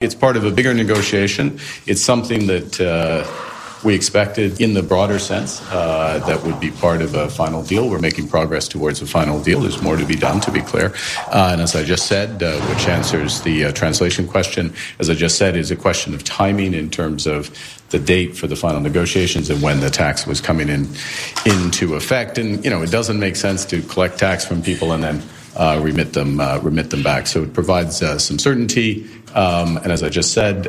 It's part of a bigger negotiation. It's something that we expected in the broader sense that would be part of a final deal. We're making progress towards a final deal. There's more to be done, to be clear. And as I just said, which answers the translation question, as I just said, is a question of timing in terms of the date for the final negotiations and when the tax was coming into effect. And, it doesn't make sense to collect tax from people and then remit them back. So it provides some certainty. And as I just said,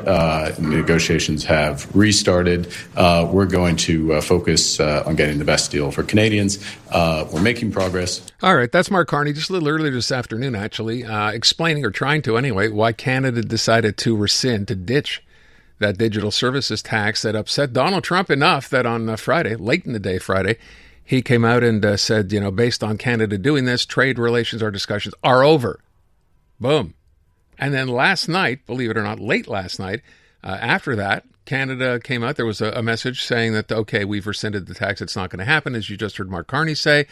negotiations have restarted. We're going to focus on getting the best deal for Canadians. We're making progress. All right, that's Mark Carney, just a little earlier this afternoon, actually, explaining, or trying to anyway, why Canada decided to rescind, to ditch that digital services tax that upset Donald Trump enough that on Friday, late in the day Friday, he came out and said, based on Canada doing this, trade relations, our discussions are over. Boom. And then last night, believe it or not, late last night, after that, Canada came out. There was a message saying that, okay, we've rescinded the tax. It's not going to happen, as you just heard Mark Carney say.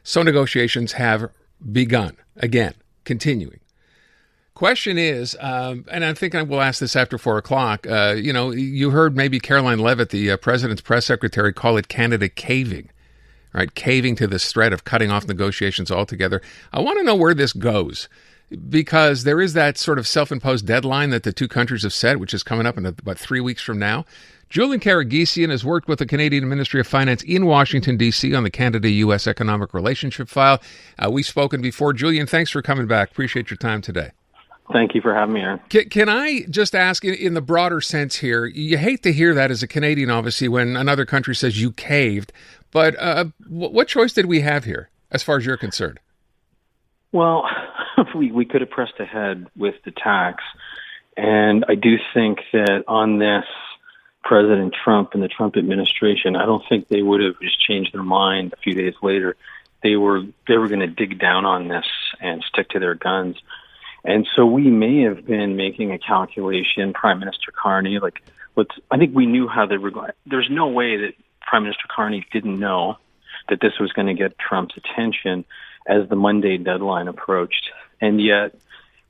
So negotiations have begun, again, continuing. Question is, and I think I will ask this after 4 o'clock, you heard maybe Caroline Leavitt, the president's press secretary, call it Canada caving, right? Caving to this threat of cutting off negotiations altogether. I want to know where this goes, because there is that sort of self-imposed deadline that the two countries have set, which is coming up in about 3 weeks from now. Julian Karaguesian has worked with the Canadian Ministry of Finance in Washington, D.C. on the Canada-U.S. economic relationship file. We've spoken before. Julian, thanks for coming back. Appreciate your time today. Thank you for having me, Aaron. Can I just ask, in the broader sense here, you hate to hear that as a Canadian, obviously, when another country says you caved, but what choice did we have here, as far as you're concerned? Well, we could have pressed ahead with the tax, and I do think that on this, President Trump and the Trump administration, I don't think they would have just changed their mind a few days later. They were going to dig down on this and stick to their guns. And so we may have been making a calculation, Prime Minister Carney, I think we knew how they were going. There's no way that Prime Minister Carney didn't know that this was going to get Trump's attention as the Monday deadline approached. And yet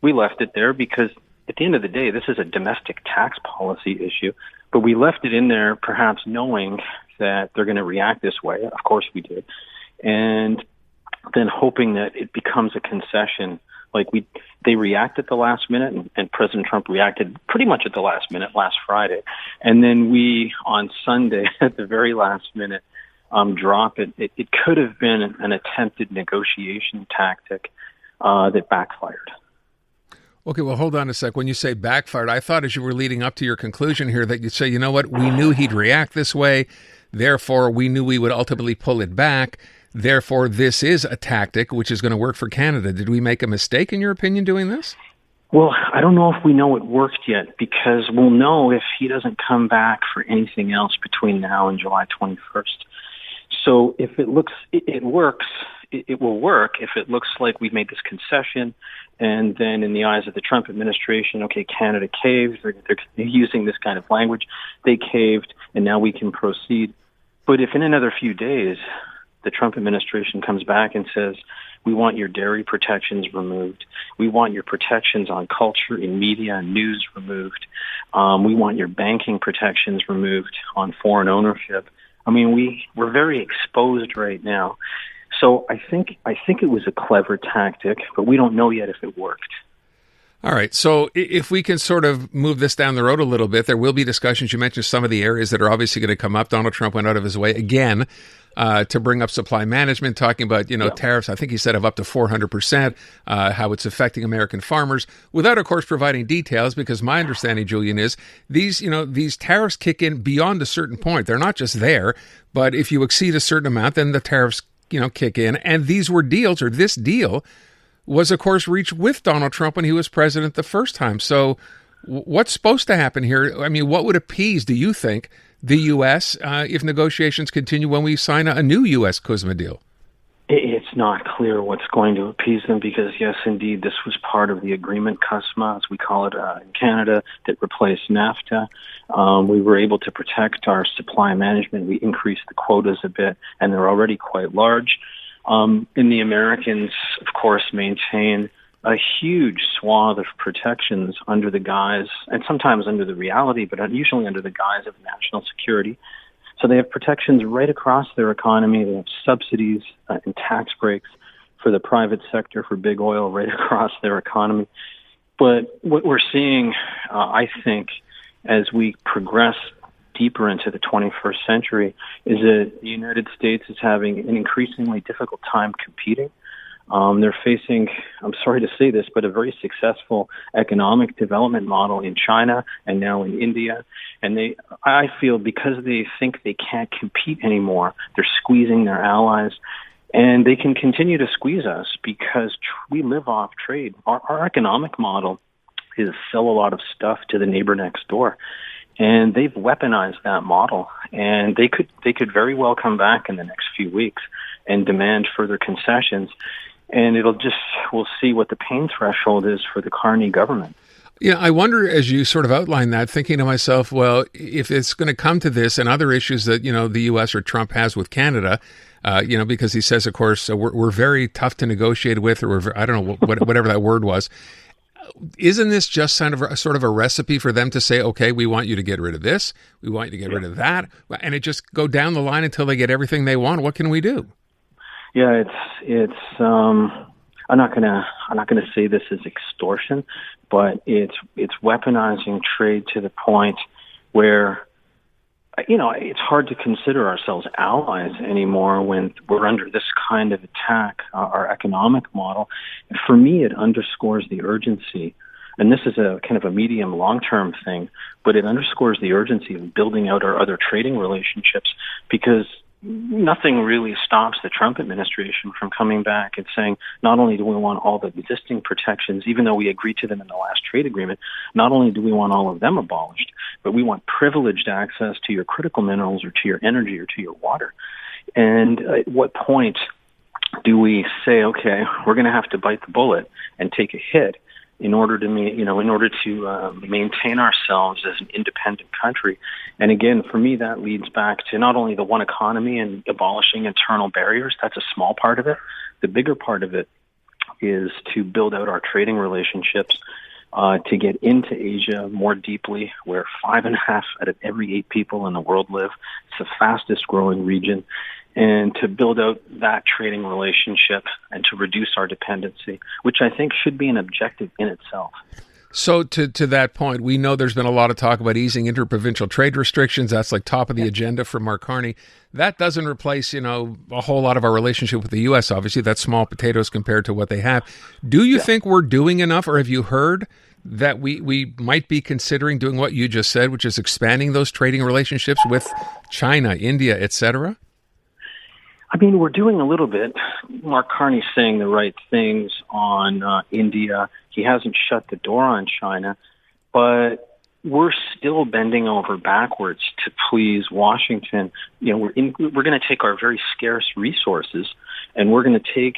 we left it there because at the end of the day, this is a domestic tax policy issue, but we left it in there perhaps knowing that they're going to react this way. Of course we did. And then hoping that it becomes a concession. They reacted at the last minute, and President Trump reacted pretty much at the last minute last Friday. And then we, on Sunday, at the very last minute, drop it. It could have been an attempted negotiation tactic that backfired. Okay, well, hold on a sec. When you say backfired, I thought as you were leading up to your conclusion here that you'd say, you know what, we knew he'd react this way, therefore we knew we would ultimately pull it back. Therefore, this is a tactic which is going to work for Canada. Did we make a mistake, in your opinion, doing this? Well, I don't know if we know it worked yet, because we'll know if he doesn't come back for anything else between now and July 21st. So if it works, it will work if it looks like we've made this concession, and then in the eyes of the Trump administration, okay, Canada caved. They're using this kind of language. They caved, and now we can proceed. But if in another few days the Trump administration comes back and says, we want your dairy protections removed. We want your protections on culture and media and news removed. We want your banking protections removed on foreign ownership. I mean, we're very exposed right now. So I think it was a clever tactic, but we don't know yet if it worked. All right. So if we can sort of move this down the road a little bit, there will be discussions. You mentioned some of the areas that are obviously going to come up. Donald Trump went out of his way again to bring up supply management, talking about, tariffs, I think he said of up to 400%, how it's affecting American farmers, without, of course, providing details, because my understanding, Julian, is these tariffs kick in beyond a certain point. They're not just there, but if you exceed a certain amount, then the tariffs, kick in. And these were deals, or this deal was, of course, reached with Donald Trump when he was president the first time. So what's supposed to happen here? I mean, what would appease, do you think, the U.S. If negotiations continue when we sign a new U.S. CUSMA deal? It's not clear what's going to appease them because, yes, indeed, this was part of the agreement, CUSMA, as we call it in Canada, that replaced NAFTA. We were able to protect our supply management. We increased the quotas a bit, and they're already quite large. And the Americans, of course, maintain a huge swath of protections under the guise, and sometimes under the reality, but usually under the guise of national security. So they have protections right across their economy. They have subsidies and tax breaks for the private sector, for big oil, right across their economy. But what we're seeing, I think, as we progress deeper into the 21st century, is that the United States is having an increasingly difficult time competing. They're facing, I'm sorry to say this, but a very successful economic development model in China and now in India. And I feel because they think they can't compete anymore, they're squeezing their allies. And they can continue to squeeze us because we live off trade. Our economic model is sell a lot of stuff to the neighbor next door. And they've weaponized that model. And they could very well come back in the next few weeks and demand further concessions. And we'll see what the pain threshold is for the Carney government. Yeah, I wonder, as you sort of outline that, thinking to myself, well, if it's going to come to this and other issues that, the U.S. or Trump has with Canada, because he says, of course, we're very tough to negotiate with, or I don't know, whatever that word was. Isn't this just sort of a recipe for them to say, okay, we want you to get rid of this, we want you to get rid of that, and it just go down the line until they get everything they want? What can we do? Yeah, it's. I'm not gonna say this is extortion, but it's weaponizing trade to the point where, it's hard to consider ourselves allies anymore when we're under this kind of attack, our economic model. And for me, it underscores the urgency, and this is a kind of a medium long-term thing, but it underscores the urgency of building out our other trading relationships, because nothing really stops the Trump administration from coming back and saying, not only do we want all the existing protections, even though we agreed to them in the last trade agreement, not only do we want all of them abolished, but we want privileged access to your critical minerals or to your energy or to your water. And at what point do we say, okay, we're going to have to bite the bullet and take a hit in order to maintain ourselves as an independent country? And again, for me, that leads back to not only the one economy and abolishing internal barriers. That's a small part of it. The bigger part of it is to build out our trading relationships, to get into Asia more deeply, where 5.5 out of every 8 people in the world live. It's the fastest growing region. And to build out that trading relationship and to reduce our dependency, which I think should be an objective in itself. So to that point, we know there's been a lot of talk about easing interprovincial trade restrictions. That's like top of the agenda for Mark Carney. That doesn't replace, a whole lot of our relationship with the U.S., obviously. That's small potatoes compared to what they have. Do you think we're doing enough, or have you heard that we might be considering doing what you just said, which is expanding those trading relationships with China, India, et cetera? I mean, we're doing a little bit. Mark Carney's saying the right things on India. He hasn't shut the door on China, but we're still bending over backwards to please Washington. We're going to take our very scarce resources, and we're going to take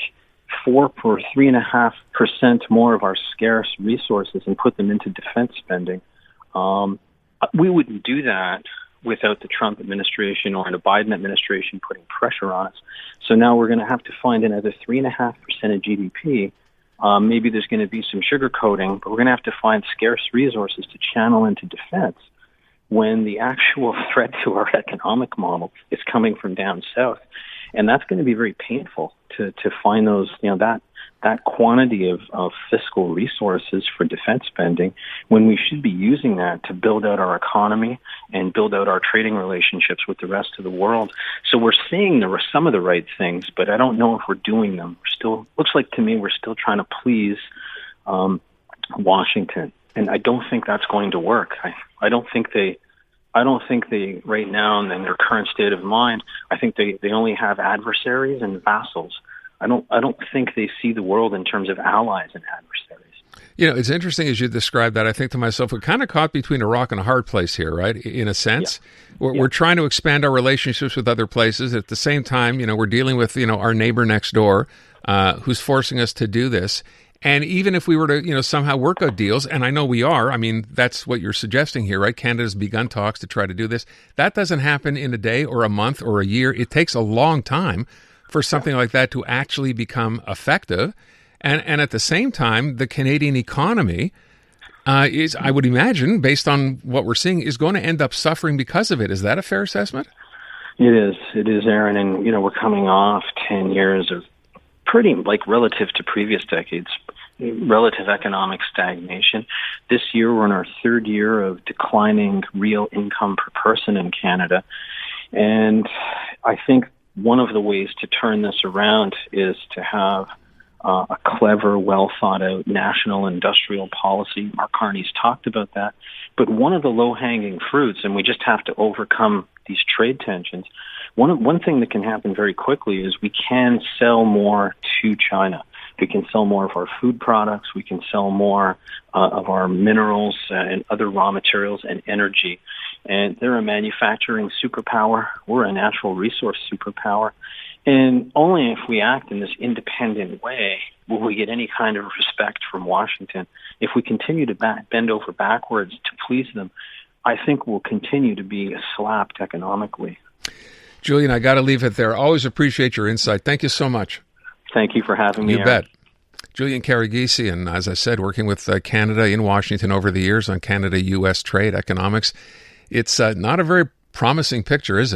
3.5% more of our scarce resources and put them into defense spending. We wouldn't do that without the Trump administration or the Biden administration putting pressure on us. So now we're going to have to find another 3.5% of GDP. Maybe there's going to be some sugarcoating, but we're going to have to find scarce resources to channel into defense when the actual threat to our economic model is coming from down south. And that's going to be very painful to find those, that quantity of fiscal resources for defense spending, when we should be using that to build out our economy and build out our trading relationships with the rest of the world. So we're seeing some of the right things, but I don't know if we're doing them. Looks like to me we're still trying to please Washington, and I don't think that's going to work. I don't think they right now, in their current state of mind, I think they only have adversaries and vassals. I don't think they see the world in terms of allies and adversaries. It's interesting as you describe that. I think to myself, we're kind of caught between a rock and a hard place here, right? In a sense, we're trying to expand our relationships with other places. At the same time, we're dealing with, our neighbor next door, who's forcing us to do this. And even if we were to, somehow work out deals, and I know we are, I mean, that's what you're suggesting here, right? Canada's begun talks to try to do this. That doesn't happen in a day or a month or a year. It takes a long time for something like that to actually become effective. And at the same time, the Canadian economy is, I would imagine, based on what we're seeing, is going to end up suffering because of it. Is that a fair assessment? It is, Aaron. And, we're coming off 10 years of pretty, relative to previous decades, relative economic stagnation. This year, we're in our third year of declining real income per person in Canada. And I think one of the ways to turn this around is to have a clever, well-thought-out national industrial policy. Mark Carney's talked about that. But one of the low-hanging fruits, and we just have to overcome these trade tensions, one thing that can happen very quickly is we can sell more to China. We can sell more of our food products. We can sell more of our minerals and other raw materials and energy. And they're a manufacturing superpower. We're a natural resource superpower. And only if we act in this independent way will we get any kind of respect from Washington. If we continue to bend over backwards to please them, I think we'll continue to be slapped economically. Julian, I got to leave it there. Always appreciate your insight. Thank you so much. Thank you for having me. You bet. Julian Karaguesian, as I said, working with Canada in Washington over the years on Canada-U.S. trade economics. It's not a very promising picture, is it?